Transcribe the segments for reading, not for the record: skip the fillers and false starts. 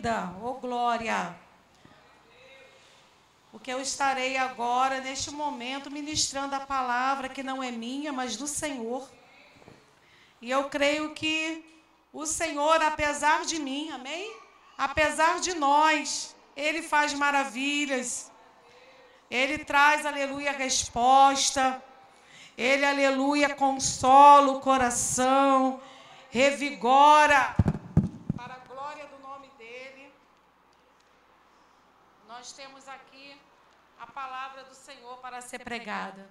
vida. Oh, glória! Porque eu estarei agora, neste momento, ministrando a palavra que não é minha, mas do Senhor. E eu creio que o Senhor, apesar de mim, amém? Apesar de nós, Ele faz maravilhas. Ele traz, aleluia, resposta. Ele, aleluia, consola o coração, revigora. Para a glória do nome dEle, nós temos aqui a palavra do Senhor para ser pregada.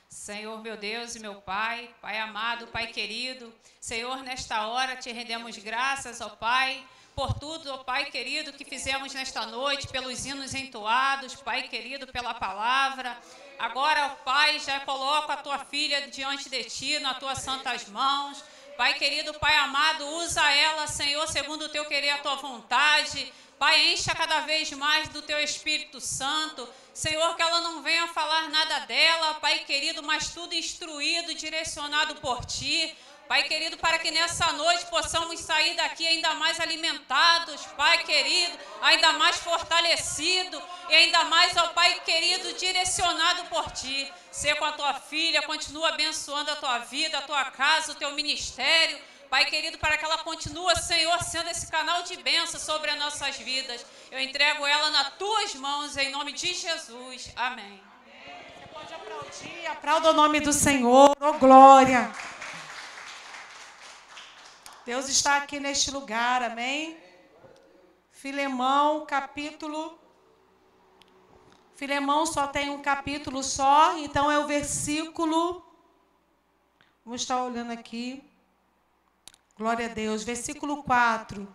Senhor, meu Deus e meu Pai, Pai amado, Pai querido, Senhor, nesta hora te rendemos graças, ó Pai, por tudo, ó Pai querido, que fizemos nesta noite, pelos hinos entoados, Pai querido, pela palavra. Agora, ó Pai, já coloco a tua filha diante de ti, nas tuas santas mãos. Pai querido, Pai amado, usa ela, Senhor, segundo o teu querer, a tua vontade. Pai, encha cada vez mais do teu Espírito Santo. Senhor, que ela não venha falar nada dela, Pai querido, mas tudo instruído, direcionado por ti. Pai querido, para que nessa noite possamos sair daqui ainda mais alimentados, Pai querido, ainda mais fortalecido e ainda mais, ó Pai querido, direcionado por ti. Ser com a tua filha, continua abençoando a tua vida, a tua casa, o teu ministério. Pai querido, para que ela continue, Senhor, sendo esse canal de bênção sobre as nossas vidas. Eu entrego ela nas tuas mãos, em nome de Jesus. Amém. Você pode aplaudir, aplauda o nome do Senhor, oh glória. Deus está aqui neste lugar, amém? Filemão, capítulo... Filemão só tem um capítulo só, então é o versículo... Vamos estar olhando aqui. Glória a Deus. Versículo 4.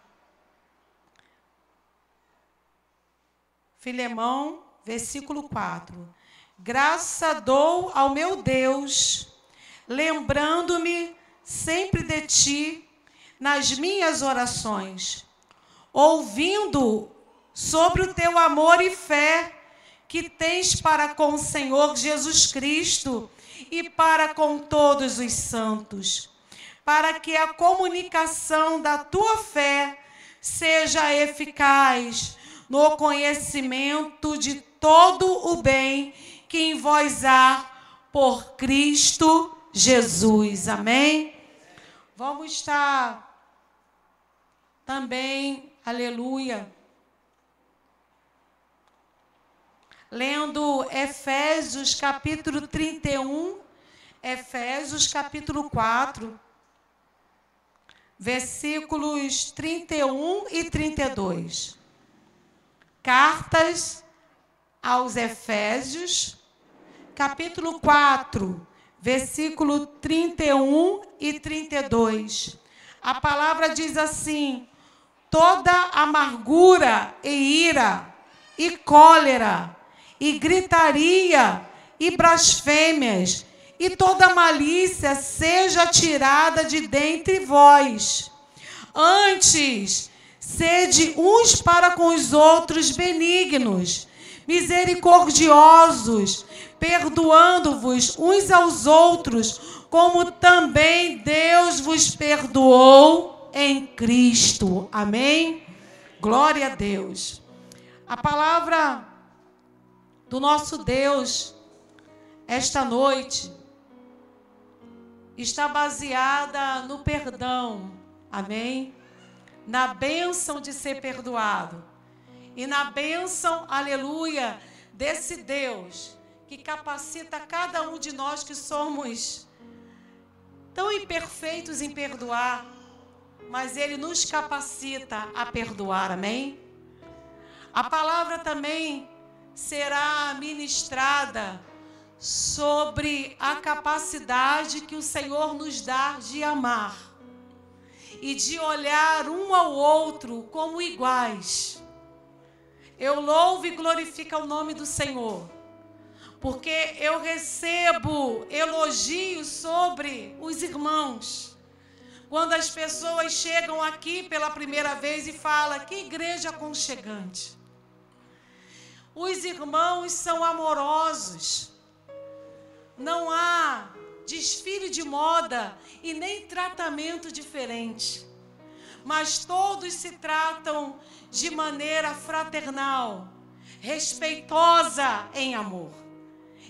Filemão, versículo 4. Graça dou ao meu Deus, lembrando-me sempre de ti nas minhas orações, ouvindo sobre o teu amor e fé que tens para com o Senhor Jesus Cristo e para com todos os santos, para que a comunicação da tua fé seja eficaz no conhecimento de todo o bem que em vós há por Cristo Jesus. Amém? Vamos estar também, aleluia, lendo Efésios capítulo 31, Efésios capítulo 4, versículos 31 e 32. Cartas aos Efésios, capítulo 4, versículo 31 e 32. A palavra diz assim: toda amargura e ira e cólera e gritaria e blasfêmias e toda malícia seja tirada de dentre vós. Antes, sede uns para com os outros benignos, misericordiosos, perdoando-vos uns aos outros, como também Deus vos perdoou em Cristo. Amém? Glória a Deus. A palavra do nosso Deus, esta noite, está baseada no perdão. Amém? Na bênção de ser perdoado. E na bênção, aleluia, desse Deus que capacita cada um de nós que somos tão imperfeitos em perdoar, mas Ele nos capacita a perdoar, amém? A palavra também será ministrada sobre a capacidade que o Senhor nos dá de amar e de olhar um ao outro como iguais. Eu louvo e glorifico o nome do Senhor, porque eu recebo elogios sobre os irmãos. Quando as pessoas chegam aqui pela primeira vez e falam: que igreja aconchegante. Os irmãos são amorosos. Não há desfile de moda e nem tratamento diferente. mas todos se tratam de maneira fraternal, respeitosa em amor.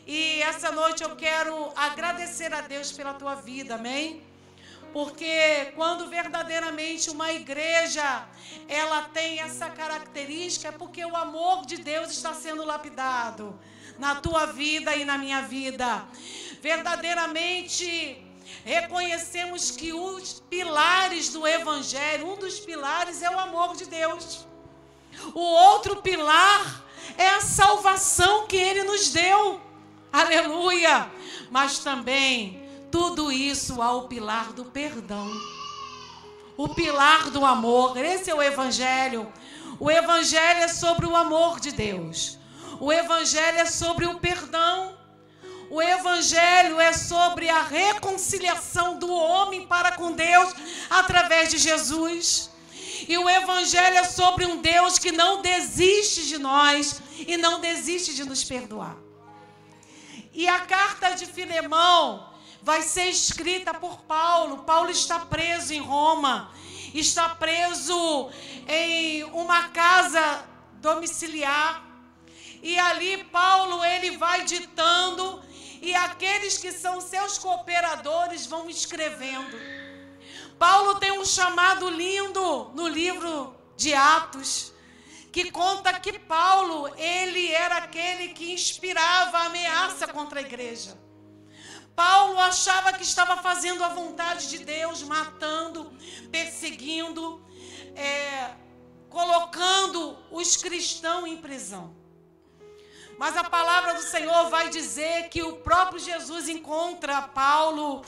E essa noite eu quero agradecer a Deus pela tua vida, amém? Porque quando verdadeiramente uma igreja, ela tem essa característica, é porque o amor de Deus está sendo lapidado na tua vida e na minha vida. Verdadeiramente reconhecemos que os pilares do Evangelho, um dos pilares é o amor de Deus. O outro pilar é a salvação que Ele nos deu. Aleluia! Mas também tudo isso há o pilar do perdão, o pilar do amor. Esse é o Evangelho. O Evangelho é sobre o amor de Deus. O Evangelho é sobre o perdão. O Evangelho é sobre a reconciliação do homem para com Deus através de Jesus. E o Evangelho é sobre um Deus que não desiste de nós e não desiste de nos perdoar. E a carta de Filemão vai ser escrita por Paulo. Paulo está preso em Roma, está preso em uma casa domiciliar. E ali Paulo, ele vai ditando, e aqueles que são seus cooperadores vão escrevendo. Paulo tem um chamado lindo no livro de Atos, que conta que Paulo, ele era aquele que inspirava a ameaça contra a igreja. Paulo achava que estava fazendo a vontade de Deus, matando, perseguindo, colocando os cristãos em prisão. Mas a palavra do Senhor vai dizer que o próprio Jesus encontra Paulo.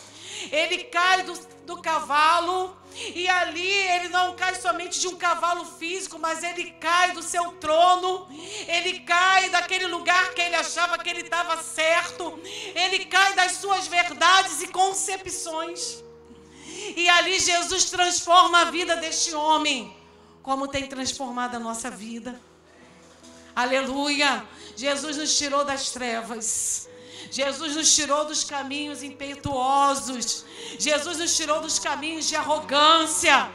Ele cai do cavalo, e ali ele não cai somente de um cavalo físico, mas ele cai do seu trono. Ele cai daquele lugar que ele achava que ele estava certo. Ele cai das suas verdades e concepções. E ali Jesus transforma a vida deste homem, como tem transformado a nossa vida. Aleluia! Jesus nos tirou das trevas. Jesus nos tirou dos caminhos impetuosos. Jesus nos tirou dos caminhos de arrogância,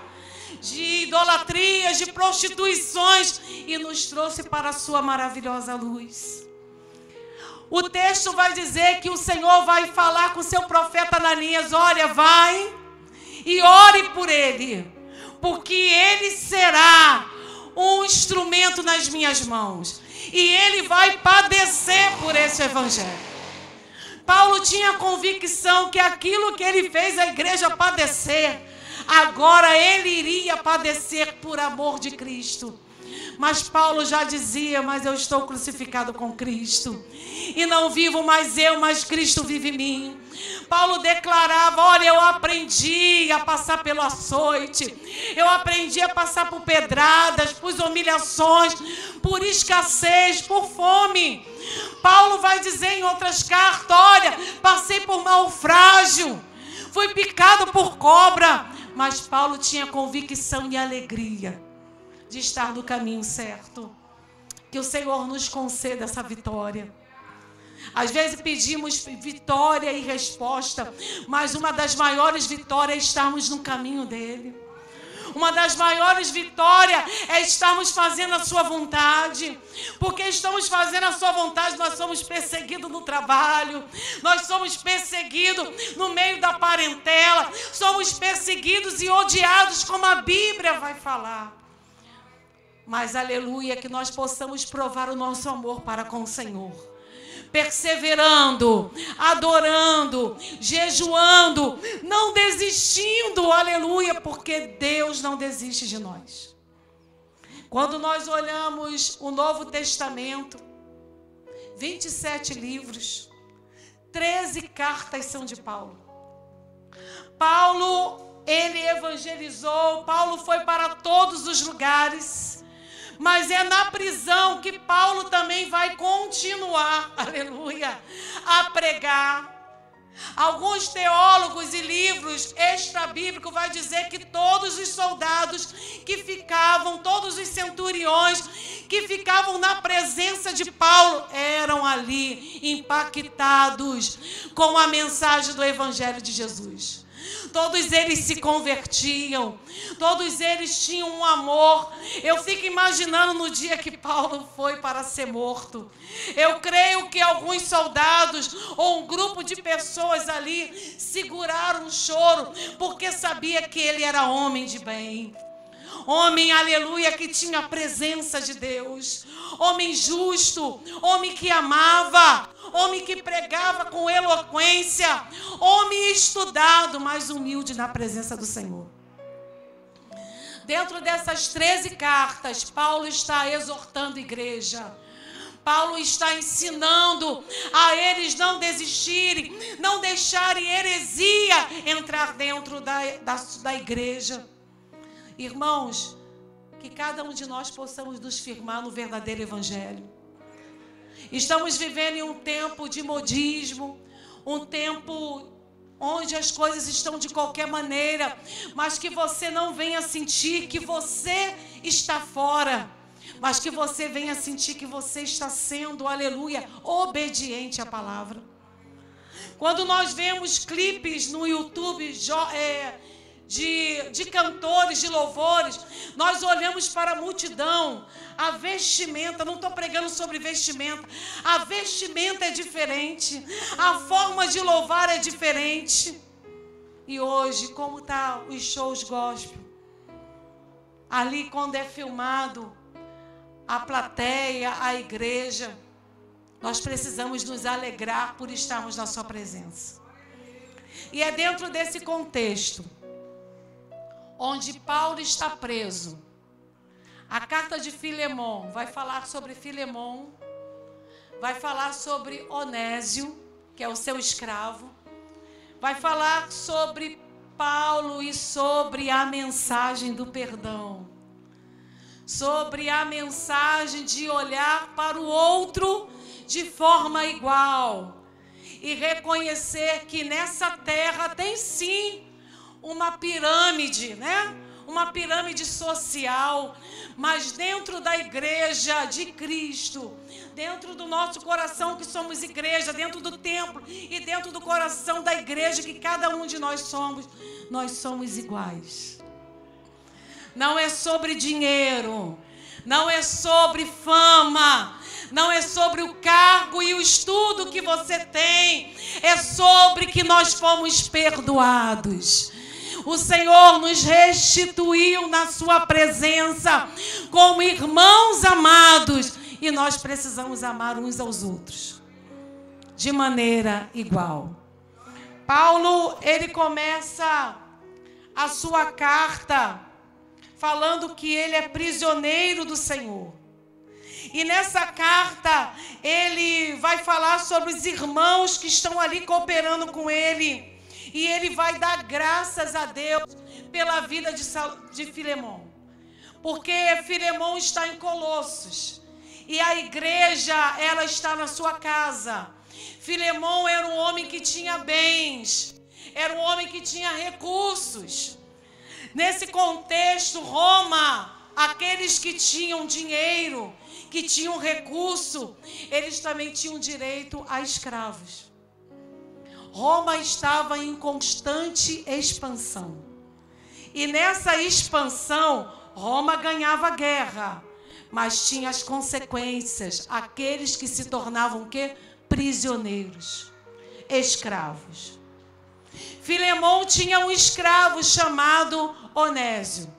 de idolatrias, de prostituições, e nos trouxe para a sua maravilhosa luz. O texto vai dizer que o Senhor vai falar com o seu profeta Ananias: olha, vai e ore por ele, porque ele será um instrumento nas minhas mãos, e ele vai padecer por esse evangelho. Paulo tinha a convicção que aquilo que ele fez a igreja padecer, agora ele iria padecer por amor de Cristo. Mas Paulo já dizia: mas eu estou crucificado com Cristo, e não vivo mais eu, mas Cristo vive em mim. Paulo declarava: olha, eu aprendi a passar pelo açoite, eu aprendi a passar por pedradas, por humilhações, por escassez, por fome. Paulo vai dizer em outras cartas: olha, passei por naufrágio, fui picado por cobra. Mas Paulo tinha convicção e alegria de estar no caminho certo. Que o Senhor nos conceda essa vitória. Às vezes pedimos vitória e resposta, mas uma das maiores vitórias é estarmos no caminho dele. Uma das maiores vitórias é estarmos fazendo a sua vontade. Porque estamos fazendo a sua vontade, nós somos perseguidos no trabalho, nós somos perseguidos no meio da parentela, somos perseguidos e odiados, como a Bíblia vai falar. Mas, aleluia, que nós possamos provar o nosso amor para com o Senhor, perseverando, adorando, jejuando, não desistindo, aleluia, porque Deus não desiste de nós. Quando nós olhamos o Novo Testamento, 27 livros, 13 cartas são de Paulo. Paulo, ele evangelizou, Paulo foi para todos os lugares. Mas é na prisão que Paulo também vai continuar, aleluia, a pregar. Alguns teólogos e livros extra-bíblicos vai dizer que todos os soldados que ficavam, todos os centuriões que ficavam na presença de Paulo, eram ali impactados com a mensagem do Evangelho de Jesus. todos eles se convertiam, todos eles tinham um amor. Eu fico imaginando no dia que Paulo foi para ser morto. Eu creio que alguns soldados ou um grupo de pessoas ali seguraram o choro, porque sabia que ele era homem de bem. Homem, aleluia, que tinha a presença de Deus. Homem justo, homem que amava, homem que pregava com eloquência, homem estudado, mas humilde na presença do Senhor. Dentro dessas 13 cartas, Paulo está exortando a igreja. Paulo está ensinando a eles não desistirem, não deixarem heresia entrar dentro da igreja. Irmãos, que cada um de nós possamos nos firmar no verdadeiro evangelho. Estamos vivendo em um tempo de modismo, um tempo onde as coisas estão de qualquer maneira, mas que você não venha sentir que você está fora, mas que você venha sentir que você está sendo, aleluia, obediente à palavra. Quando nós vemos clipes no YouTube de cantores, de louvores, nós olhamos para a multidão, a vestimenta, não estou pregando sobre vestimenta, a vestimenta é diferente, a forma de louvar é diferente. E hoje, como estão os shows gospel? Ali quando é filmado, a plateia, a igreja, nós precisamos nos alegrar por estarmos na sua presença. E é dentro desse contexto onde Paulo está preso. A carta de Filemon vai falar sobre Filemon, vai falar sobre Onésio, que é o seu escravo, vai falar sobre Paulo e sobre a mensagem do perdão, sobre a mensagem de olhar para o outro de forma igual e reconhecer que nessa terra tem sim uma pirâmide, né? Uma pirâmide social, mas dentro da igreja de Cristo, dentro do nosso coração que somos igreja, dentro do templo e dentro do coração da igreja que cada um de nós somos iguais. Não é sobre dinheiro, não é sobre fama, não é sobre o cargo e o estudo que você tem, é sobre que nós fomos perdoados. O Senhor nos restituiu na sua presença como irmãos amados e nós precisamos amar uns aos outros de maneira igual. Paulo, ele começa a sua carta falando que ele é prisioneiro do Senhor. E nessa carta ele vai falar sobre os irmãos que estão ali cooperando com ele. E ele vai dar graças a Deus pela vida de Filemon. Porque Filemon está em Colossos. E a igreja, ela está na sua casa. Filemon era um homem que tinha bens. Era um homem que tinha recursos. Nesse contexto, Roma, aqueles que tinham dinheiro, que tinham recurso, eles também tinham direito a escravos. Roma estava em constante expansão. E nessa expansão, Roma ganhava guerra, mas tinha as consequências, aqueles que se tornavam o quê? Prisioneiros, escravos. Filemon tinha um escravo chamado Onésio.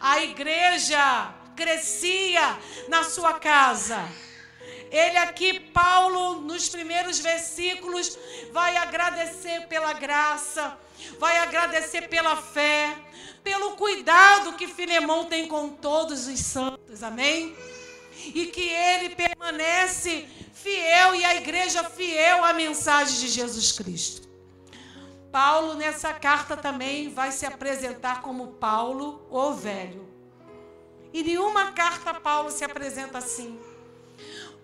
A igreja crescia na sua casa. Ele aqui, Paulo, nos primeiros versículos, vai agradecer pela graça, vai agradecer pela fé, pelo cuidado que Filemon tem com todos os santos, amém? E que ele permanece fiel e a igreja fiel à mensagem de Jesus Cristo. Paulo, nessa carta também, vai se apresentar como Paulo, o velho. E nenhuma carta Paulo se apresenta assim.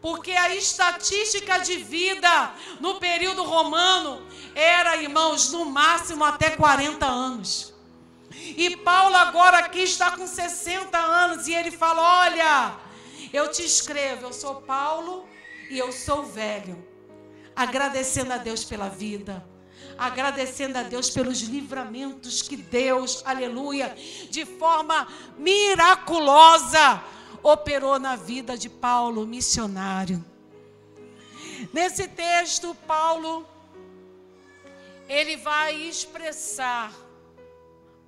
Porque a estatística de vida no período romano era, irmãos, no máximo até 40 anos. E Paulo agora aqui está com 60 anos e ele fala, olha, eu te escrevo, eu sou Paulo e eu sou velho. Agradecendo a Deus pela vida, agradecendo a Deus pelos livramentos que Deus, aleluia, de forma miraculosa, operou na vida de Paulo, missionário. Nesse texto, Paulo, ele vai expressar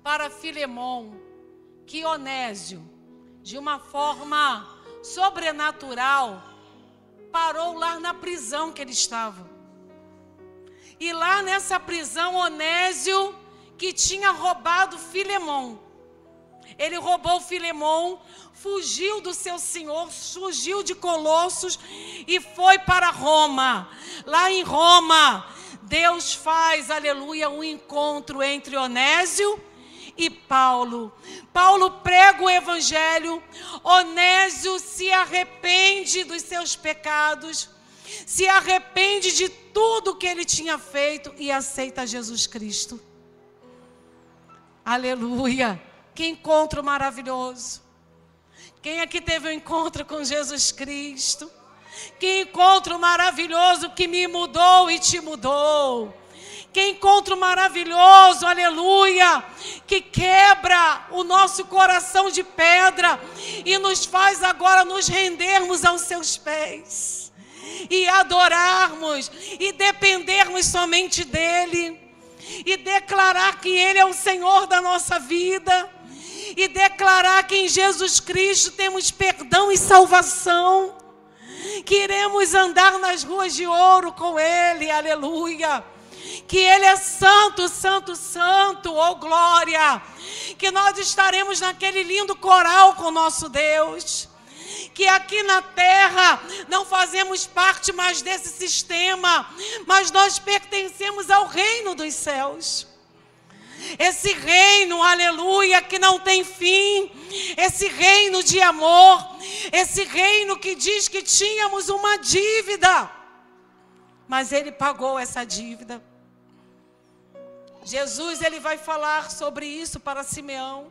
para Filemão que Onésio, de uma forma sobrenatural, parou lá na prisão que ele estava. E lá nessa prisão, Onésio, que tinha roubado Filemão, ele roubou Filemão, fugiu do seu senhor, fugiu de Colossos e foi para Roma. Lá em Roma, Deus faz, aleluia, um encontro entre Onésio e Paulo. Paulo prega o evangelho, Onésio se arrepende dos seus pecados, se arrepende de tudo que ele tinha feito e aceita Jesus Cristo. Aleluia! Que encontro maravilhoso! Quem aqui teve um encontro com Jesus Cristo? Que encontro maravilhoso que me mudou e te mudou. Que encontro maravilhoso, aleluia, que quebra o nosso coração de pedra e nos faz agora nos rendermos aos seus pés e adorarmos e dependermos somente dEle e declarar que Ele é o Senhor da nossa vida e declarar que em Jesus Cristo temos perdão e salvação, que iremos andar nas ruas de ouro com Ele, aleluia. Que Ele é santo, santo, santo, oh glória, que nós estaremos naquele lindo coral com nosso Deus, que aqui na terra não fazemos parte mais desse sistema, mas nós pertencemos ao reino dos céus, esse reino, aleluia, que não tem fim, esse reino de amor, esse reino que diz que tínhamos uma dívida, mas Ele pagou essa dívida. Jesus, ele vai falar sobre isso para Simeão.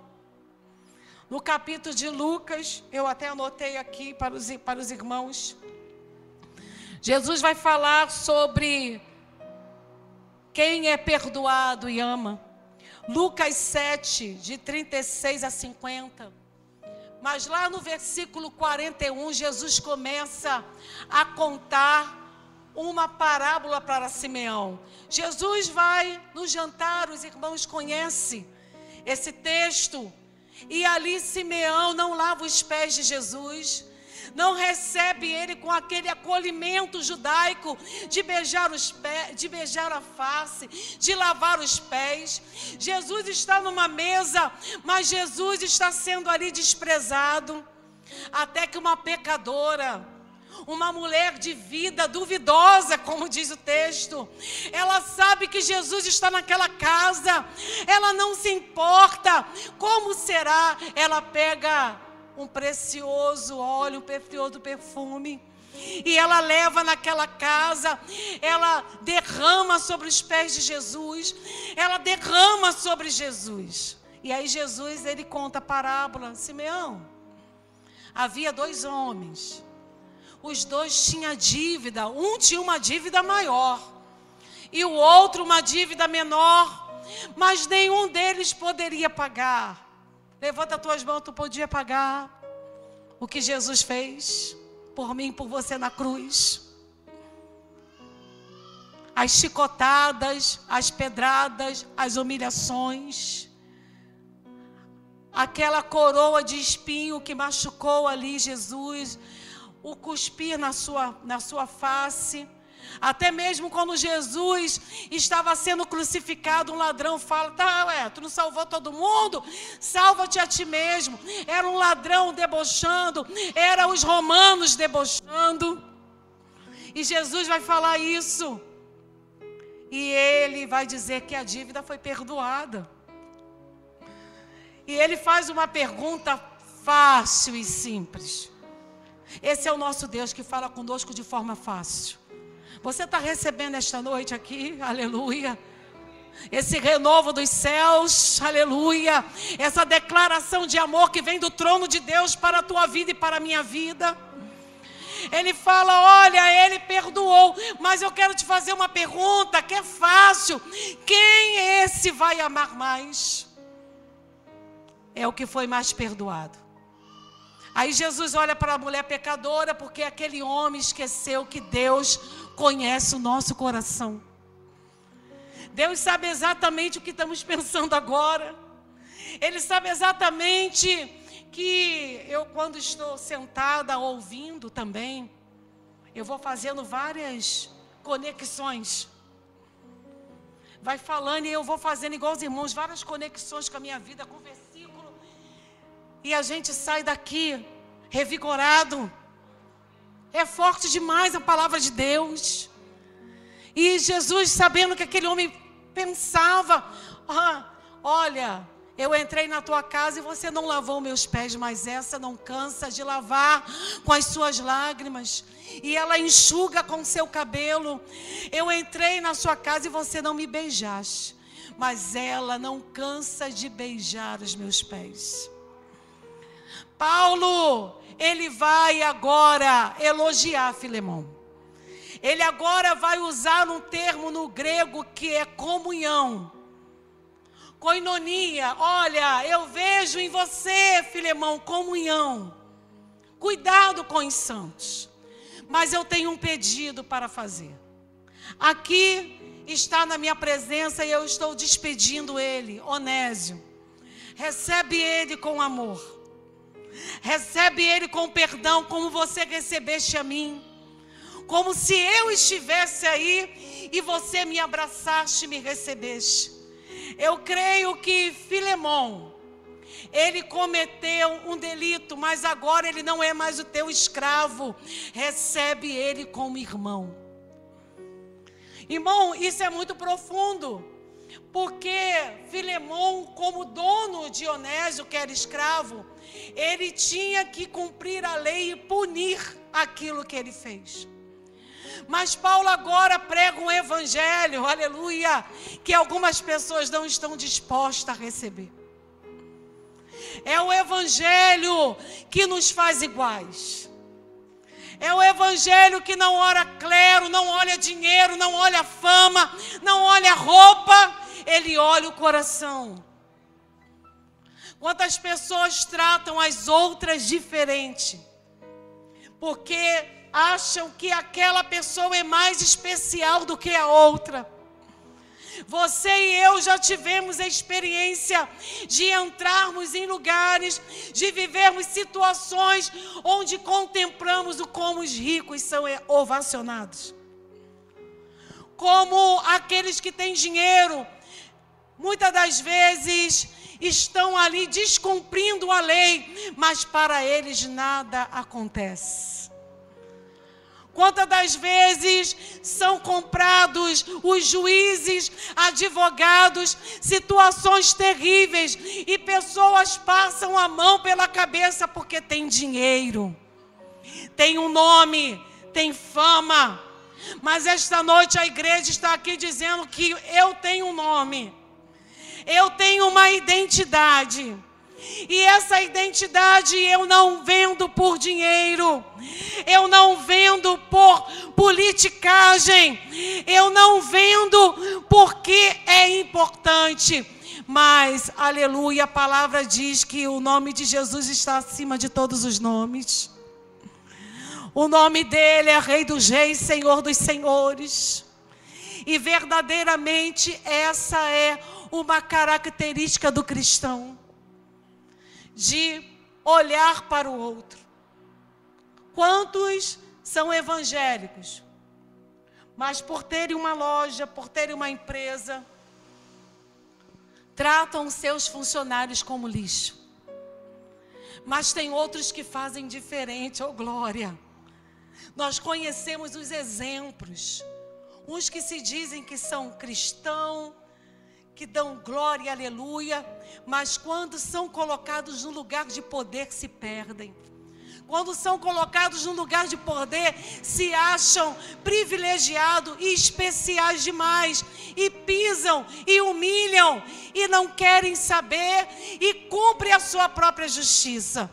No capítulo de Lucas, eu até anotei aqui para os irmãos. Jesus vai falar sobre quem é perdoado e ama. Lucas 7, de 36 a 50. Mas lá no versículo 41, Jesus começa a contar uma parábola para Simeão. Jesus vai no jantar, os irmãos conhecem esse texto, e ali Simeão não lava os pés de Jesus, não recebe ele com aquele acolhimento judaico de beijar os pés, de beijar a face, de lavar os pés. Jesus está numa mesa, mas Jesus está sendo ali desprezado, até que uma pecadora, uma mulher de vida duvidosa, como diz o texto, ela sabe que Jesus está naquela casa, ela não se importa, como será? Ela pega um precioso óleo, um precioso perfume, e ela leva naquela casa, ela derrama sobre os pés de Jesus, ela derrama sobre Jesus. E aí Jesus, ele conta a parábola. Simeão, havia 2 homens, os 2 tinham dívida, um tinha uma dívida maior e o outro uma dívida menor, mas nenhum deles poderia pagar. Levanta as tuas mãos, tu podia pagar o que Jesus fez por mim, por você na cruz. As chicotadas, as pedradas, as humilhações, aquela coroa de espinho que machucou ali Jesus, o cuspir na sua face. Até mesmo quando Jesus estava sendo crucificado, um ladrão fala: tu não salvou todo mundo? Salva-te a ti mesmo. Era um ladrão debochando, era os romanos debochando. E Jesus vai falar isso. E ele vai dizer que a dívida foi perdoada. E ele faz uma pergunta fácil e simples. Esse é o nosso Deus que fala conosco de forma fácil. Você está recebendo esta noite aqui, aleluia, esse renovo dos céus, aleluia, essa declaração de amor que vem do trono de Deus para a tua vida e para a minha vida. Ele fala, olha, ele perdoou, mas eu quero te fazer uma pergunta que é fácil. Quem esse vai amar mais? É o que foi mais perdoado. Aí Jesus olha para a mulher pecadora, porque aquele homem esqueceu que Deus conhece o nosso coração. Deus sabe exatamente o que estamos pensando agora. Ele sabe exatamente que eu, quando estou sentada ouvindo também, eu vou fazendo várias conexões. Vai falando e eu vou fazendo igual os irmãos, várias conexões com a minha vida, com versículo. E a gente sai daqui revigorado. É forte demais a palavra de Deus. E Jesus, sabendo que aquele homem pensava, olha, eu entrei na tua casa e você não lavou meus pés, mas essa não cansa de lavar com as suas lágrimas. E ela enxuga com seu cabelo. Eu entrei na sua casa e você não me beijaste, mas ela não cansa de beijar os meus pés. Paulo, ele vai agora elogiar Filemão. Ele agora vai usar um termo no grego que é comunhão. Koinonia, olha, eu vejo em você, Filemão, comunhão. Cuidado com os santos. Mas eu tenho um pedido para fazer. Aqui está na minha presença e eu estou despedindo ele, Onésio. Recebe ele com amor. Recebe ele com perdão, como você recebeste a mim. Como se eu estivesse aí e você me abraçaste e me recebeste. Eu creio que Filemão, ele cometeu um delito, mas agora ele não é mais o teu escravo. Recebe ele como irmão. Irmão, isso é muito profundo. Porque Filemão, como dono de Onésio, que era escravo, ele tinha que cumprir a lei e punir aquilo que ele fez. Mas Paulo agora prega um evangelho, aleluia, que algumas pessoas não estão dispostas a receber. É o evangelho que nos faz iguais. É o evangelho que não olha clero, não olha dinheiro, não olha fama, não olha roupa, ele olha o coração. Quantas pessoas tratam as outras diferente, porque acham que aquela pessoa é mais especial do que a outra. Você e eu já tivemos a experiência de entrarmos em lugares, de vivermos situações onde contemplamos o como os ricos são ovacionados. Como aqueles que têm dinheiro, muitas das vezes estão ali descumprindo a lei, mas para eles nada acontece. Quantas das vezes são comprados os juízes, advogados, situações terríveis, e pessoas passam a mão pela cabeça porque tem dinheiro, tem um nome, tem fama. Mas esta noite a igreja está aqui dizendo que eu tenho um nome, eu tenho uma identidade. E essa identidade eu não vendo por dinheiro, eu não vendo por politicagem, eu não vendo porque é importante. Mas, aleluia, a palavra diz que o nome de Jesus está acima de todos os nomes. O nome dele é Rei dos Reis, Senhor dos Senhores. E verdadeiramente essa é uma característica do cristão, de olhar para o outro. Quantos são evangélicos, mas por terem uma loja, por terem uma empresa, tratam seus funcionários como lixo? Mas tem outros que fazem diferente, oh glória. Nós conhecemos os exemplos, uns que se dizem que são cristãos, que dão glória, aleluia, mas quando são colocados no lugar de poder se perdem. Quando são colocados no lugar de poder, se acham privilegiados e especiais demais, e pisam e humilham e não querem saber e cumprem a sua própria justiça.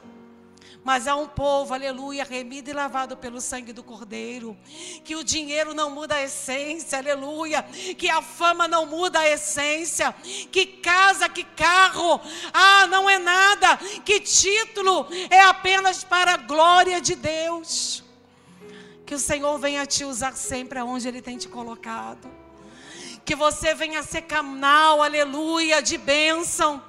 Mas há um povo, aleluia, remido e lavado pelo sangue do Cordeiro. Que o dinheiro não muda a essência, aleluia. Que a fama não muda a essência. Que casa, que carro, não é nada. Que título é apenas para a glória de Deus. Que o Senhor venha te usar sempre aonde Ele tem te colocado. Que você venha ser canal, aleluia, de bênção.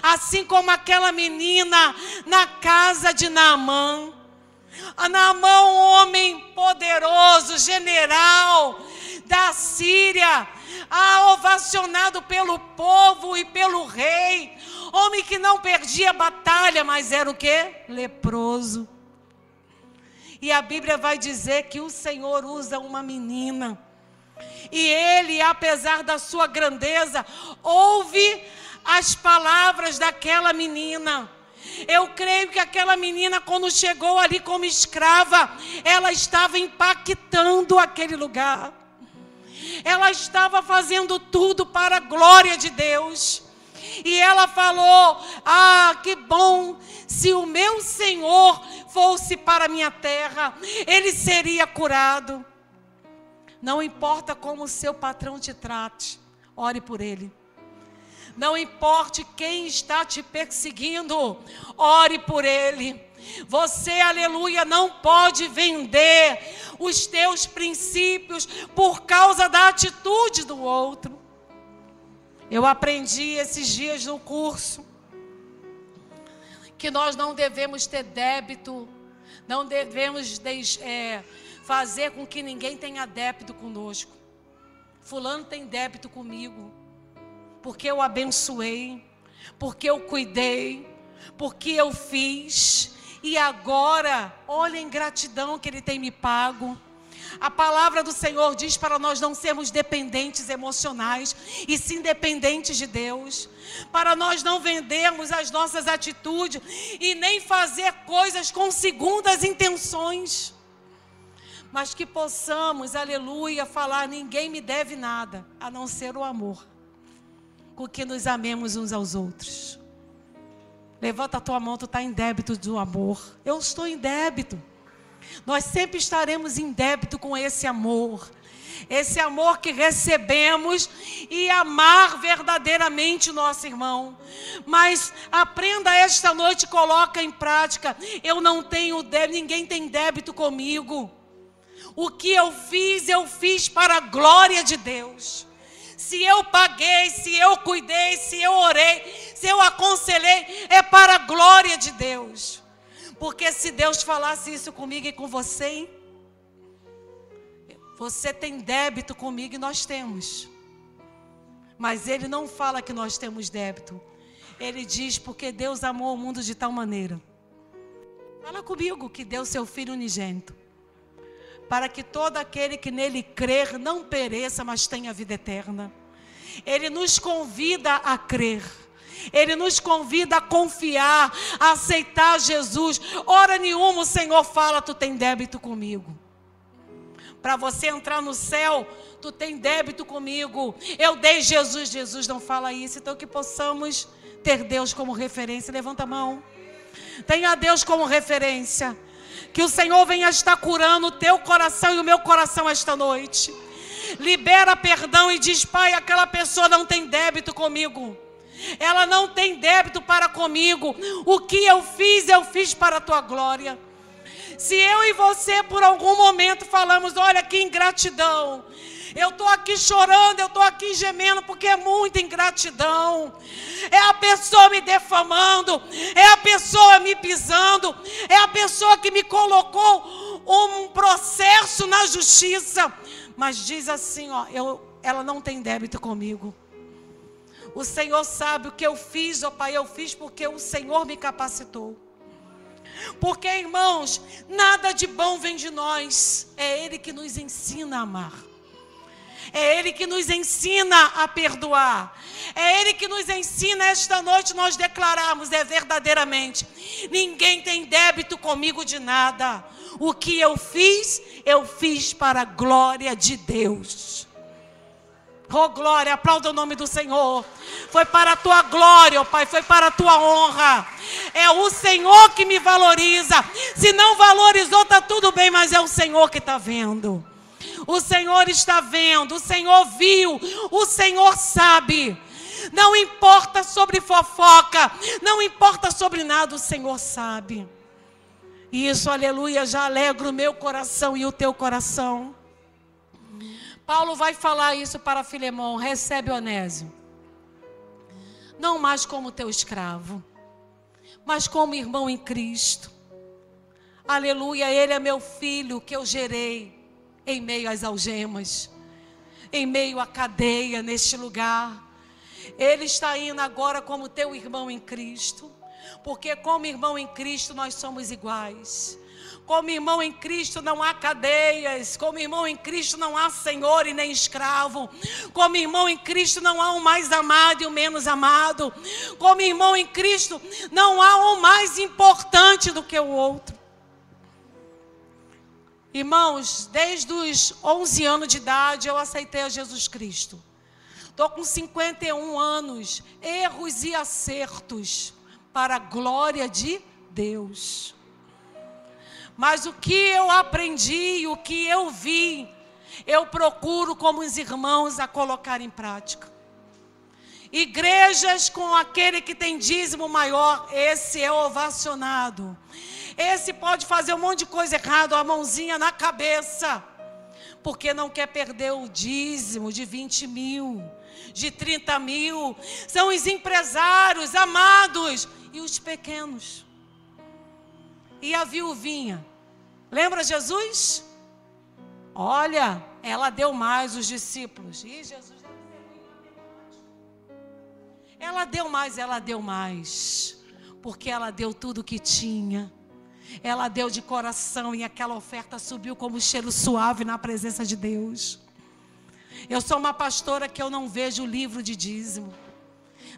Assim como aquela menina na casa de Naamã. Naamã, um homem poderoso, general da Síria, ovacionado pelo povo e pelo rei. Homem que não perdia batalha, mas era o quê? Leproso. E a Bíblia vai dizer que o Senhor usa uma menina. E ele, apesar da sua grandeza, ouve as palavras daquela menina. Eu creio que aquela menina, quando chegou ali como escrava, ela estava impactando aquele lugar. Ela estava fazendo tudo para a glória de Deus. E ela falou: que bom, se o meu Senhor fosse para a minha terra, ele seria curado. Não importa como o seu patrão te trate, ore por ele. Não importe quem está te perseguindo, ore por ele. Você, aleluia, não pode vender os teus princípios por causa da atitude do outro. Eu aprendi esses dias no curso que nós não devemos ter débito, não devemos fazer com que ninguém tenha débito conosco. Fulano tem débito comigo, porque eu abençoei, porque eu cuidei, porque eu fiz, e agora, olha a ingratidão que ele tem me pago. A palavra do Senhor diz para nós não sermos dependentes emocionais, e sim dependentes de Deus. Para nós não vendermos as nossas atitudes e nem fazer coisas com segundas intenções. Mas que possamos, aleluia, falar: ninguém me deve nada, a não ser o amor, com que nos amemos uns aos outros. Levanta a tua mão, tu está em débito do amor. Eu estou em débito. Nós sempre estaremos em débito com esse amor que recebemos, e amar verdadeiramente o nosso irmão. Mas aprenda esta noite, coloca em prática: eu não tenho débito, ninguém tem débito comigo. O que eu fiz para a glória de Deus. Se eu paguei, se eu cuidei, se eu orei, se eu aconselhei, é para a glória de Deus. Porque se Deus falasse isso comigo e com você, hein? Você tem débito comigo e nós temos. Mas Ele não fala que nós temos débito. Ele diz: porque Deus amou o mundo de tal maneira. Fala comigo que deu seu Filho unigênito, para que todo aquele que nele crer não pereça, mas tenha vida eterna. Ele nos convida a crer. Ele nos convida a confiar, a aceitar Jesus. Hora nenhuma o Senhor fala: tu tem débito comigo. Para você entrar no céu, tu tem débito comigo. Eu dei Jesus. Jesus não fala isso. Então que possamos ter Deus como referência. Levanta a mão. Tenha Deus como referência. Que o Senhor venha estar curando o teu coração e o meu coração esta noite. Libera perdão e diz: Pai, aquela pessoa não tem débito comigo. Ela não tem débito para comigo. O que eu fiz para a tua glória. Se eu e você por algum momento falamos: olha que ingratidão, eu estou aqui chorando, eu estou aqui gemendo, porque é muita ingratidão. É a pessoa me defamando, é a pessoa me pisando, é a pessoa que me colocou um processo na justiça. Mas diz assim, ela não tem débito comigo. O Senhor sabe o que eu fiz, Pai, eu fiz porque o Senhor me capacitou. Porque, irmãos, nada de bom vem de nós. É Ele que nos ensina a amar. É Ele que nos ensina a perdoar. É Ele que nos ensina esta noite nós declararmos verdadeiramente: ninguém tem débito comigo de nada. O que eu fiz para a glória de Deus. Oh, glória, aplauda o nome do Senhor. Foi para a tua glória, ó Pai, foi para a tua honra. É o Senhor que me valoriza. Se não valorizou, está tudo bem, mas é o Senhor que está vendo. O Senhor está vendo, o Senhor viu, o Senhor sabe. Não importa sobre fofoca, não importa sobre nada, o Senhor sabe. E isso, aleluia, já alegra o meu coração e o teu coração. Paulo vai falar isso para Filemão: recebe Onésimo, não mais como teu escravo, mas como irmão em Cristo. Aleluia, ele é meu filho que eu gerei em meio às algemas, em meio à cadeia neste lugar. Ele está indo agora como teu irmão em Cristo, porque como irmão em Cristo nós somos iguais. Como irmão em Cristo não há cadeias. Como irmão em Cristo não há senhor e nem escravo. Como irmão em Cristo não há um mais amado e um menos amado. Como irmão em Cristo não há um mais importante do que o outro. Irmãos, desde os 11 anos de idade eu aceitei a Jesus Cristo. Estou com 51 anos, erros e acertos para a glória de Deus. Mas o que eu aprendi, o que eu vi, eu procuro como os irmãos a colocar em prática. Igrejas com aquele que tem dízimo maior, esse é ovacionado. Esse pode fazer um monte de coisa errada, a mãozinha na cabeça, porque não quer perder o dízimo de 20 mil, de 30 mil. São os empresários amados e os pequenos. E a viuvinha, lembra Jesus? Olha, ela deu mais, os discípulos. E Jesus deve ser muito matemático. Ela deu mais. Porque ela deu tudo o que tinha. Ela deu de coração e aquela oferta subiu como um cheiro suave na presença de Deus. Eu sou uma pastora que eu não vejo o livro de dízimo.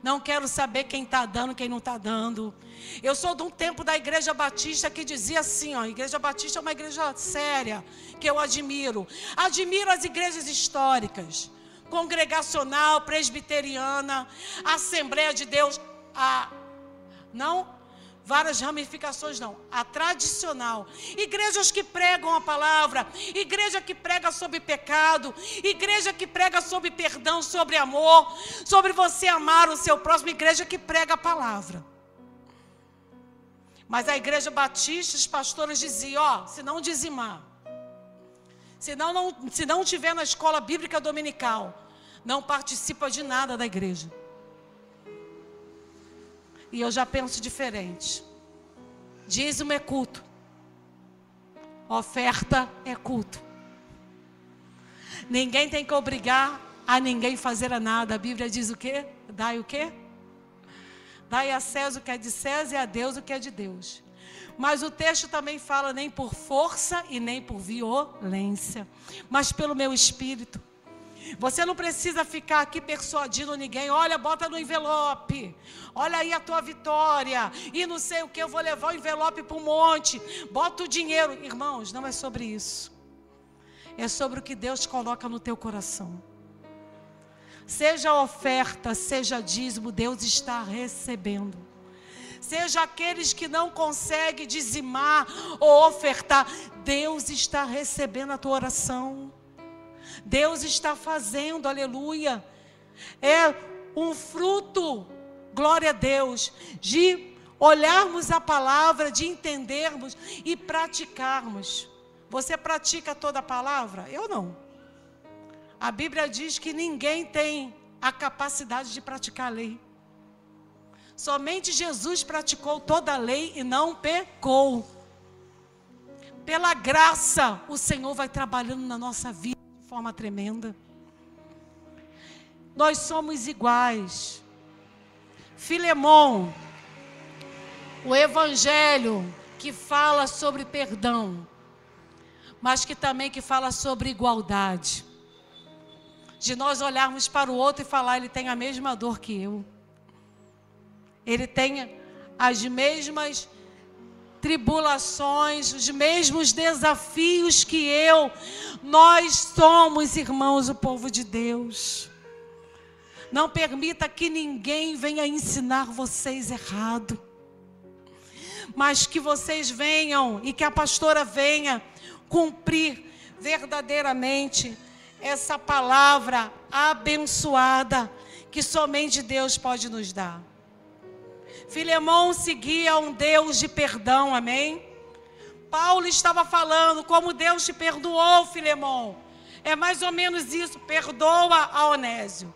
Não quero saber quem está dando, quem não está dando. Eu sou de um tempo da Igreja Batista que dizia assim, ó, a Igreja Batista é uma igreja séria, que eu admiro. Admiro as igrejas históricas, congregacional, presbiteriana, Assembleia de Deus, várias ramificações não, a tradicional. Igrejas que pregam a palavra, igreja que prega sobre pecado, igreja que prega sobre perdão, sobre amor, sobre você amar o seu próximo, igreja que prega a palavra. Mas a Igreja Batista, os pastores diziam, se não dizimar, se não tiver na escola bíblica dominical, não participa de nada da igreja. E eu já penso diferente. Dízimo é culto. Oferta é culto. Ninguém tem que obrigar a ninguém fazer nada. A Bíblia diz o quê? Dai o quê? Dai a César o que é de César e a Deus o que é de Deus. Mas o texto também fala nem por força e nem por violência, mas pelo meu espírito. Você não precisa ficar aqui persuadindo ninguém. Olha, bota no envelope. Olha aí a tua vitória. E não sei o que, eu vou levar o envelope para um monte. Bota o dinheiro. Irmãos, não é sobre isso. É sobre o que Deus coloca no teu coração. Seja oferta, seja dízimo, Deus está recebendo. Seja aqueles que não conseguem dizimar ou ofertar, Deus está recebendo a tua oração. Deus está fazendo, aleluia. É um fruto, glória a Deus, de olharmos a palavra, de entendermos e praticarmos. Você pratica toda a palavra? Eu não. A Bíblia diz que ninguém tem a capacidade de praticar a lei. Somente Jesus praticou toda a lei e não pecou. Pela graça, o Senhor vai trabalhando na nossa vida de forma tremenda. Nós somos iguais. Filemão, o evangelho que fala sobre perdão, mas que também que fala sobre igualdade. De nós olharmos para o outro e falar, ele tem a mesma dor que eu. Ele tem as mesmas tribulações, os mesmos desafios que eu. Nós somos, irmãos, o povo de Deus. Não permita que ninguém venha ensinar vocês errado. Mas que vocês venham e que a pastora venha cumprir verdadeiramente essa palavra abençoada que somente Deus pode nos dar. Filemão seguia um Deus de perdão, amém? Paulo estava falando como Deus te perdoou, Filemão. É mais ou menos isso, perdoa a Onésio.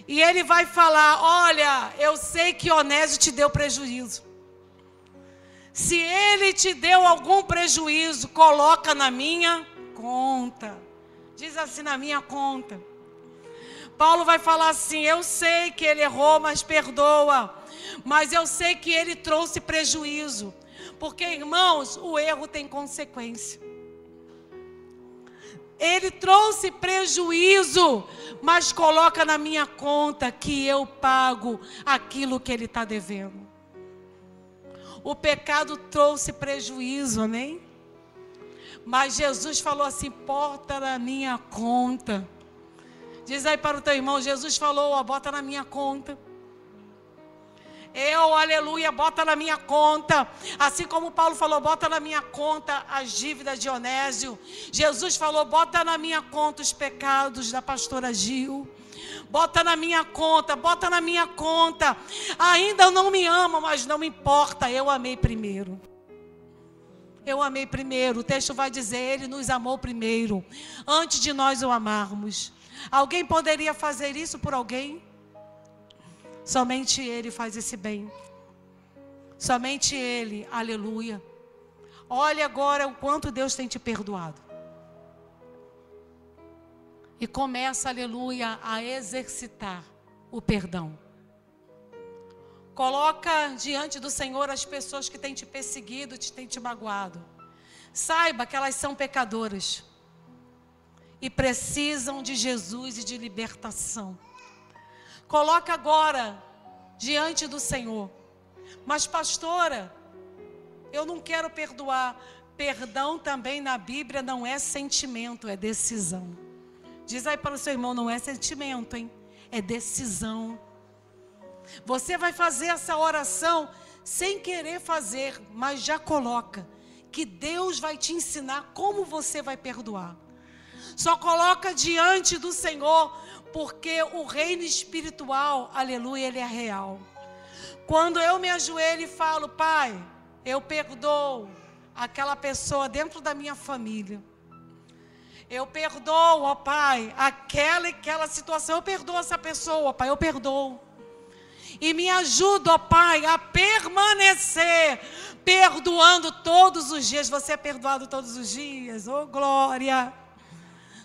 E ele vai falar, olha, eu sei que Onésio te deu prejuízo. Se ele te deu algum prejuízo, coloca na minha conta. Diz assim, na minha conta. Paulo vai falar assim, eu sei que ele errou, mas perdoa. Mas eu sei que ele trouxe prejuízo. Porque, irmãos, o erro tem consequência. Ele trouxe prejuízo, mas coloca na minha conta que eu pago aquilo que ele está devendo. O pecado trouxe prejuízo, amém? Mas Jesus falou assim, bota na minha conta. Diz aí para o teu irmão, Jesus falou, ó, bota na minha conta. Aleluia, bota na minha conta. Assim como Paulo falou, bota na minha conta as dívidas de Onésio. Jesus falou, bota na minha conta os pecados da pastora Gil. Bota na minha conta, bota na minha conta. Ainda não me amam, mas não me importa, eu amei primeiro. Eu amei primeiro. O texto vai dizer, ele nos amou primeiro, antes de nós o amarmos. Alguém poderia fazer isso por alguém? Somente Ele faz esse bem. Somente Ele, aleluia. Olha agora o quanto Deus tem te perdoado. E começa, aleluia, a exercitar o perdão. Coloca diante do Senhor as pessoas que têm te perseguido, têm te magoado. Saiba que elas são pecadoras. E precisam de Jesus e de libertação. Coloca agora diante do Senhor. Mas pastora, eu não quero perdoar. Perdão também na Bíblia não é sentimento, é decisão. Diz aí para o seu irmão, não é sentimento, hein? É decisão. Você vai fazer essa oração sem querer fazer, mas já coloca que Deus vai te ensinar como você vai perdoar. Só coloca diante do Senhor, porque o reino espiritual, aleluia, ele é real. Quando eu me ajoelho e falo, Pai, eu perdoo aquela pessoa dentro da minha família. Eu perdoo, ó Pai, aquela situação. Eu perdoo essa pessoa, ó Pai, eu perdoo. E me ajuda, ó Pai, a permanecer perdoando todos os dias. Você é perdoado todos os dias? Oh, glória!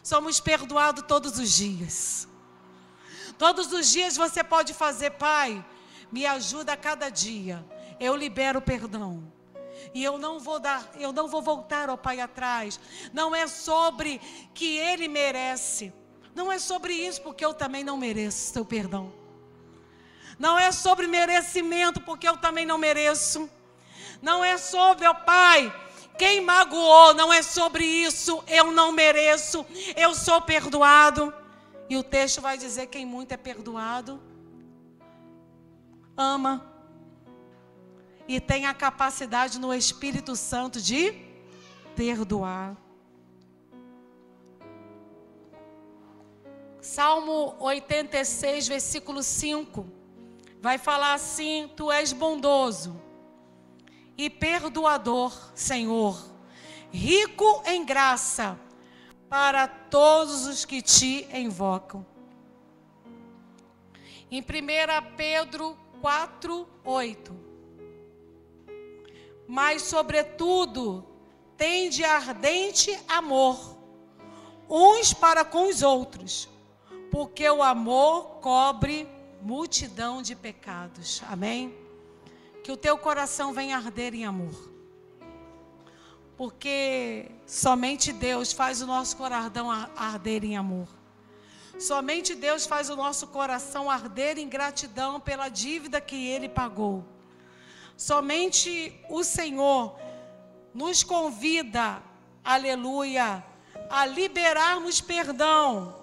Somos perdoados todos os dias. Todos os dias você pode fazer, Pai, me ajuda a cada dia. Eu libero o perdão. E eu não vou voltar, ó Pai, atrás. Não é sobre que Ele merece. Não é sobre isso, porque eu também não mereço seu perdão. Não é sobre merecimento, porque eu também não mereço. Não é sobre, ó Pai, quem magoou, não é sobre isso, eu não mereço, eu sou perdoado. E o texto vai dizer, quem muito é perdoado, ama. E tem a capacidade no Espírito Santo de perdoar. Salmo 86, versículo 5, vai falar assim, tu és bondoso e perdoador, Senhor, rico em graça para todos os que te invocam. Em 1 Pedro 4, 8. Mas, sobretudo, tende ardente amor, uns para com os outros, porque o amor cobre multidão de pecados. Amém? Que o teu coração venha arder em amor. Porque somente Deus faz o nosso coração arder em amor. Somente Deus faz o nosso coração arder em gratidão pela dívida que Ele pagou. Somente o Senhor nos convida, aleluia, a liberarmos perdão.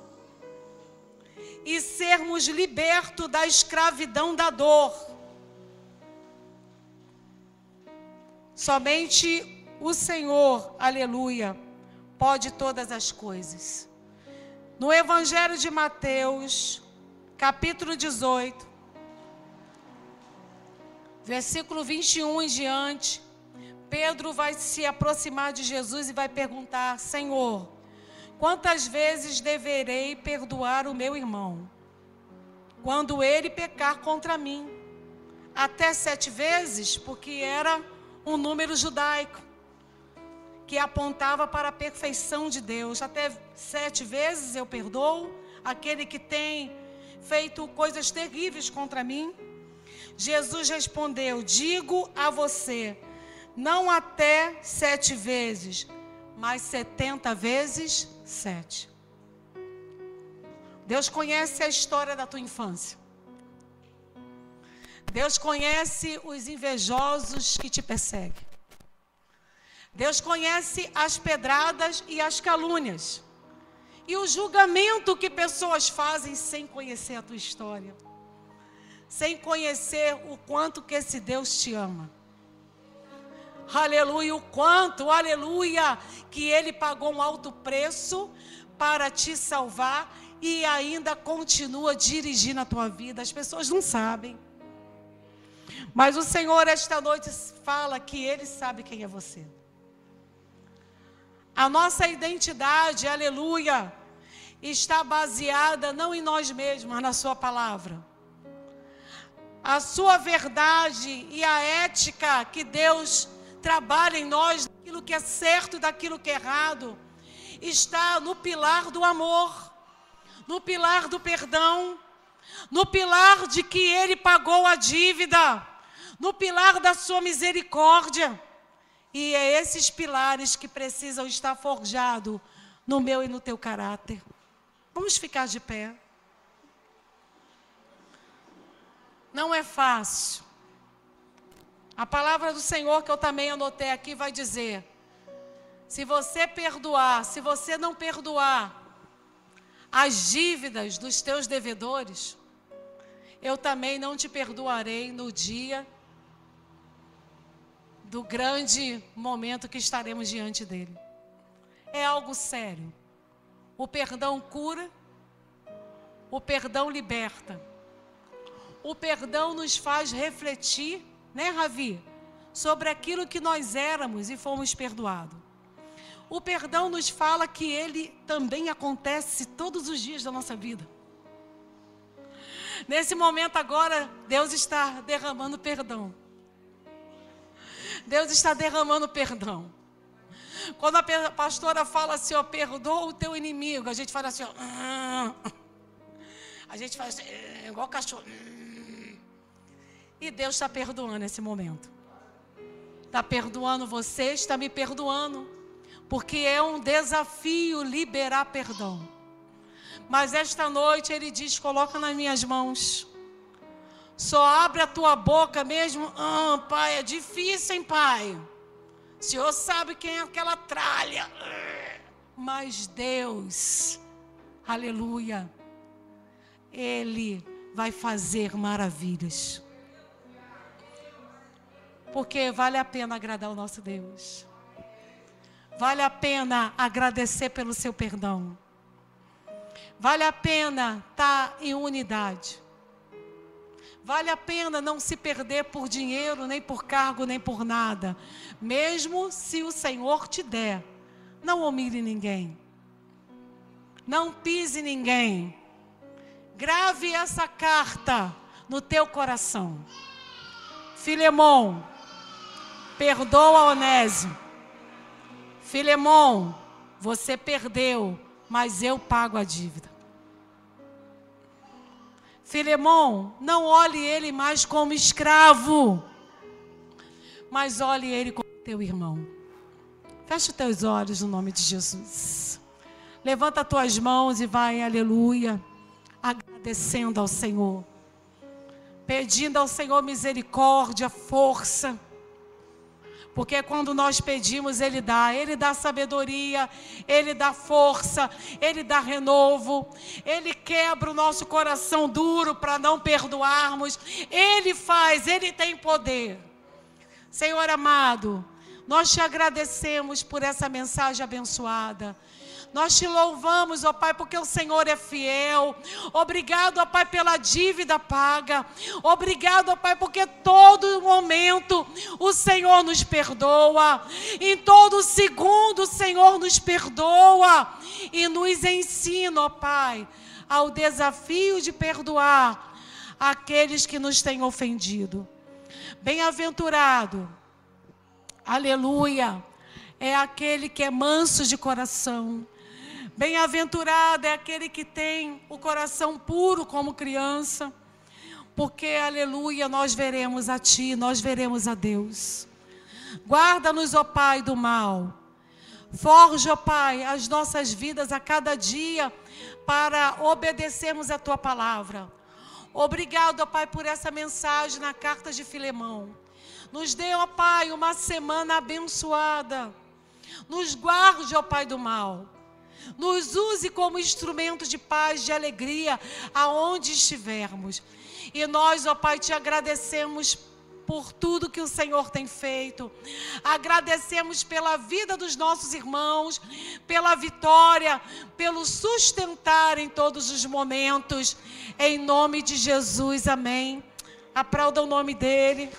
e sermos libertos da escravidão da dor. Somente o Senhor, aleluia, pode todas as coisas. No Evangelho de Mateus, capítulo 18, versículo 21 em diante, Pedro vai se aproximar de Jesus e vai perguntar: Senhor, quantas vezes deverei perdoar o meu irmão quando ele pecar contra mim? Até 7 vezes? Porque era um número judaico que apontava para a perfeição de Deus. Até 7 vezes eu perdoo aquele que tem feito coisas terríveis contra mim? Jesus respondeu: digo a você, não até 7 vezes, mas 70 vezes 7. Deus conhece a história da tua infância. Deus conhece os invejosos que te perseguem. Deus conhece as pedradas e as calúnias. E o julgamento que pessoas fazem sem conhecer a tua história. Sem conhecer o quanto que esse Deus te ama. Aleluia, o quanto, aleluia, que Ele pagou um alto preço para te salvar e ainda continua dirigindo a tua vida. As pessoas não sabem. Mas o Senhor esta noite fala que Ele sabe quem é você. A nossa identidade, aleluia, está baseada não em nós mesmos, mas na sua palavra. A sua verdade e a ética que Deus trabalha em nós, daquilo que é certo e daquilo que é errado, está no pilar do amor, no pilar do perdão, no pilar de que Ele pagou a dívida, no pilar da sua misericórdia. E é esses pilares que precisam estar forjados no meu e no teu caráter. Vamos ficar de pé. Não é fácil. A palavra do Senhor, que eu também anotei aqui, vai dizer: se você perdoar, se você não perdoar as dívidas dos teus devedores, eu também não te perdoarei no dia do grande momento que estaremos diante dele. É algo sério. O perdão cura, o perdão liberta. O perdão nos faz refletir, né, Ravi, sobre aquilo que nós éramos e fomos perdoados. O perdão nos fala que ele também acontece todos os dias da nossa vida. Nesse momento agora, Deus está derramando perdão. Deus está derramando perdão. Quando a pastora fala assim, ó, perdoa o teu inimigo, a gente fala assim, ó, a gente faz assim, igual cachorro. E Deus está perdoando nesse momento. Está perdoando você, está me perdoando. Porque é um desafio liberar perdão. Mas esta noite Ele diz, coloca nas minhas mãos. Só abre a tua boca mesmo. Pai, é difícil, hein, Pai? O Senhor sabe quem é aquela tralha. Mas Deus, aleluia, Ele vai fazer maravilhas. Porque vale a pena agradar o nosso Deus. Vale a pena agradecer pelo seu perdão. Vale a pena estar em unidade. Vale a pena não se perder por dinheiro, nem por cargo, nem por nada. Mesmo se o Senhor te der. Não humilhe ninguém. Não pise ninguém. Grave essa carta no teu coração. Filemão, perdoa Onésimo. Filemão, você perdeu, mas eu pago a dívida. Filemão, não olhe ele mais como escravo, mas olhe ele como teu irmão. Fecha os teus olhos no nome de Jesus. Levanta as tuas mãos e vai, aleluia, agradecendo ao Senhor. Pedindo ao Senhor misericórdia, força. Porque quando nós pedimos, Ele dá sabedoria, Ele dá força, Ele dá renovo, Ele quebra o nosso coração duro para não perdoarmos, Ele faz, Ele tem poder. Senhor amado, nós te agradecemos por essa mensagem abençoada. Nós te louvamos, ó Pai, porque o Senhor é fiel. Obrigado, ó Pai, pela dívida paga. Obrigado, ó Pai, porque todo momento o Senhor nos perdoa. Em todo segundo o Senhor nos perdoa. E nos ensina, ó Pai, ao desafio de perdoar aqueles que nos têm ofendido. Bem-aventurado, aleluia, é aquele que é manso de coração. Bem-aventurado é aquele que tem o coração puro como criança, porque, aleluia, nós veremos a Ti, nós veremos a Deus. Guarda-nos, ó Pai, do mal. Forja, ó Pai, as nossas vidas a cada dia para obedecermos a Tua palavra. Obrigado, ó Pai, por essa mensagem na carta de Filemão. Nos dê, ó Pai, uma semana abençoada. Nos guarde, ó Pai, do mal. Nos use como instrumento de paz, de alegria, aonde estivermos. E nós, ó Pai, te agradecemos por tudo que o Senhor tem feito. Agradecemos pela vida dos nossos irmãos, pela vitória, pelo sustentar em todos os momentos. Em nome de Jesus, amém. Aplauda o nome dEle.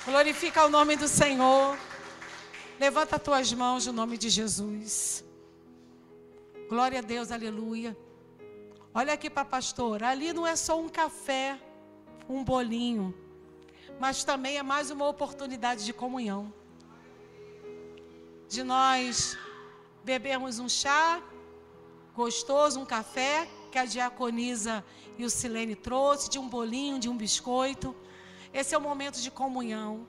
Glorifica o nome do Senhor. Levanta as tuas mãos no nome de Jesus. Glória a Deus, aleluia. Olha aqui para a pastora. Ali não é só um café, um bolinho, mas também é mais uma oportunidade de comunhão. De nós bebermos um chá gostoso, um café, que a diaconisa e o Silene trouxe, de um bolinho, de um biscoito. Esse é o momento de comunhão.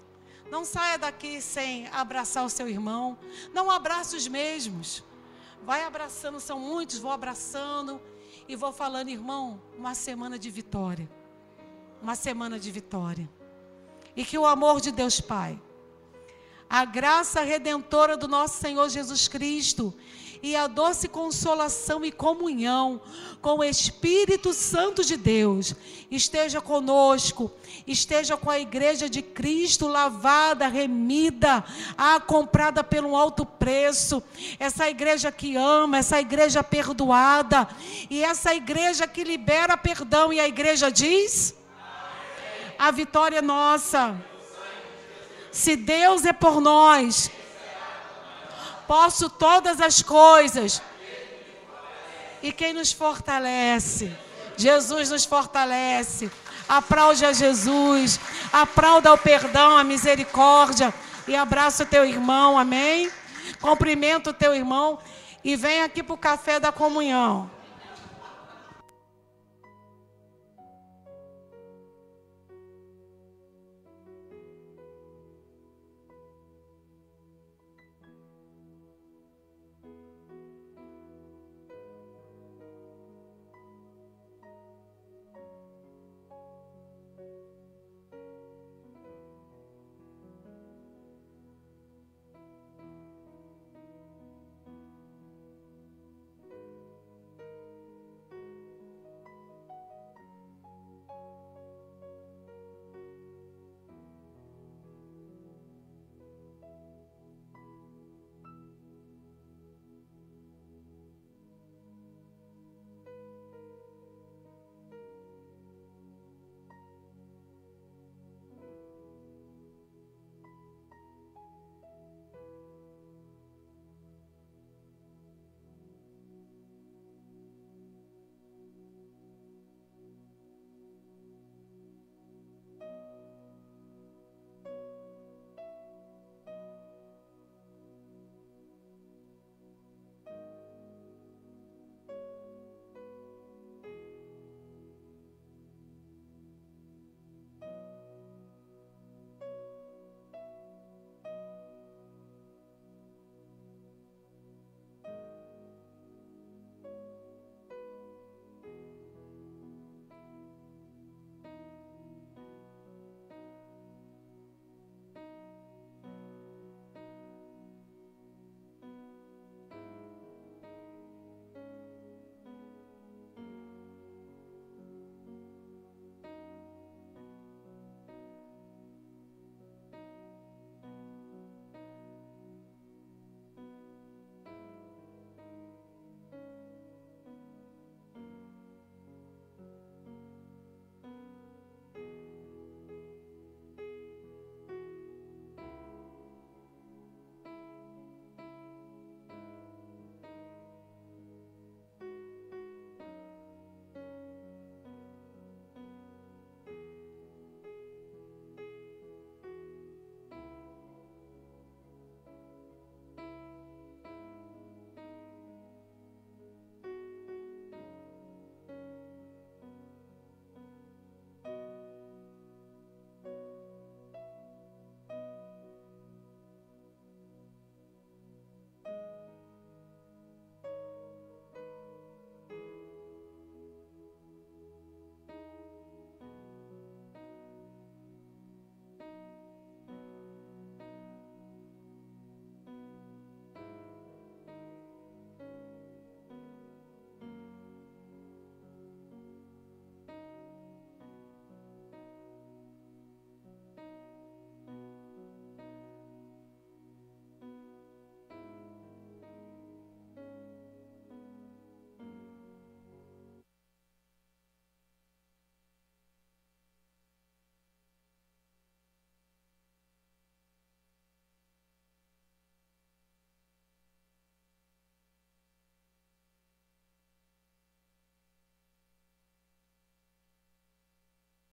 Não saia daqui sem abraçar o seu irmão. Não abrace os mesmos. Vai abraçando, são muitos, vou abraçando e vou falando, irmão, uma semana de vitória. Uma semana de vitória. E que o amor de Deus Pai, a graça redentora do nosso Senhor Jesus Cristo e a doce consolação e comunhão com o Espírito Santo de Deus esteja conosco, esteja com a igreja de Cristo lavada, remida, comprada por um alto preço, essa igreja que ama, essa igreja perdoada e essa igreja que libera perdão. E a igreja diz: a vitória é nossa. Se Deus é por nós, posso todas as coisas. E quem nos fortalece? Jesus nos fortalece. Aplaude a Jesus. Aplauda o perdão, a misericórdia. E abraça o teu irmão, amém? Cumprimenta o teu irmão. E vem aqui para o café da comunhão.